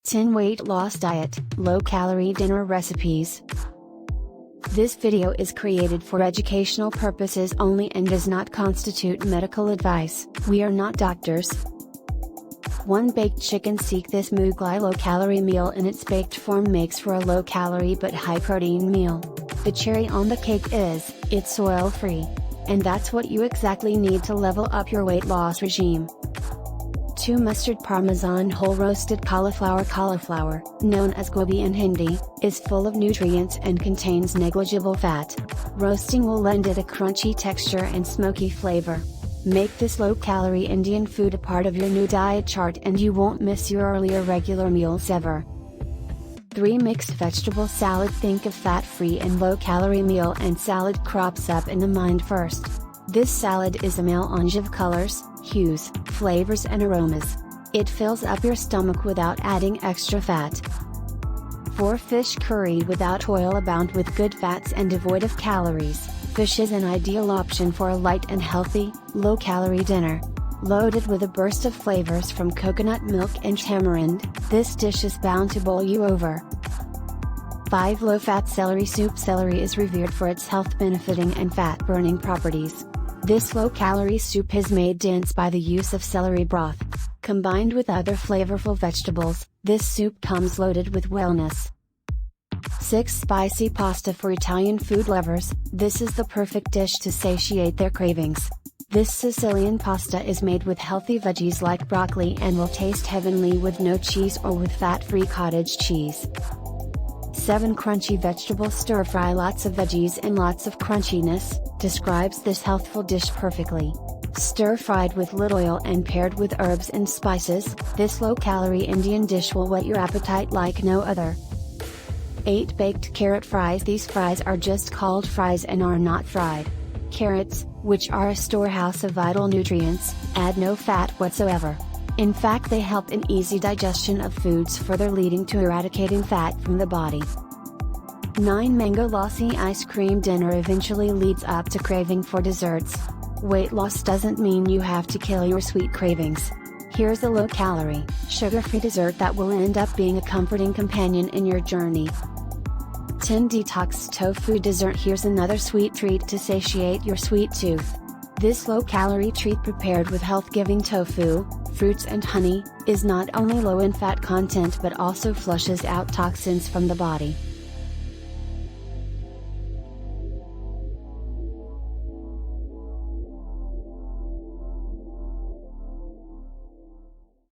10 Weight Loss Diet, Low-Calorie Dinner Recipes. This video is created for educational purposes only and does not constitute medical advice. We are not doctors. 1 Baked chicken. Seek this Mughlai low-calorie meal in its baked form makes for a low-calorie but high-protein meal. The cherry on the cake is, it's oil-free. And that's what you exactly need to level up your weight loss regime. 2 Mustard Parmesan. Whole roasted cauliflower. Cauliflower, known as gobi in Hindi, is full of nutrients and contains negligible fat. Roasting will lend it a crunchy texture and smoky flavor. Make this low-calorie Indian food a part of your new diet chart and you won't miss your earlier regular meals ever. 3 Mixed vegetable salad. Think of fat-free and low-calorie meal and salad crops up in the mind first. This salad is a melange of colors, hues, flavors and aromas. It fills up your stomach without adding extra fat. 4 Fish curry. Without oil, abound with good fats and devoid of calories, fish is an ideal option for a light and healthy, low-calorie dinner. Loaded with a burst of flavors from coconut milk and tamarind, this dish is bound to bowl you over. 5 Low-fat celery soup. Celery is revered for its health-benefiting and fat-burning properties. This low-calorie soup is made dense by the use of celery broth. Combined with other flavorful vegetables, this soup comes loaded with wellness. 6 Spicy pasta. For Italian food lovers, this is the perfect dish to satiate their cravings. This Sicilian pasta is made with healthy veggies like broccoli and will taste heavenly with no cheese or with fat-free cottage cheese. 7 Crunchy vegetable stir-fry. Lots of veggies and lots of crunchiness, describes this healthful dish perfectly. Stir-fried with little oil and paired with herbs and spices, this low-calorie Indian dish will whet your appetite like no other. 8 Baked carrot fries. These fries are just called fries and are not fried. Carrots, which are a storehouse of vital nutrients, add no fat whatsoever. In fact, they help in easy digestion of foods, further leading to eradicating fat from the body. 9 Mango lassi. Ice cream dinner eventually leads up to craving for desserts. Weight loss doesn't mean you have to kill your sweet cravings. Here's a low-calorie, sugar-free dessert that will end up being a comforting companion in your journey. 10 Detox tofu dessert. Here's another sweet treat to satiate your sweet tooth. This low-calorie treat prepared with health-giving tofu, fruits and honey, is not only low in fat content but also flushes out toxins from the body.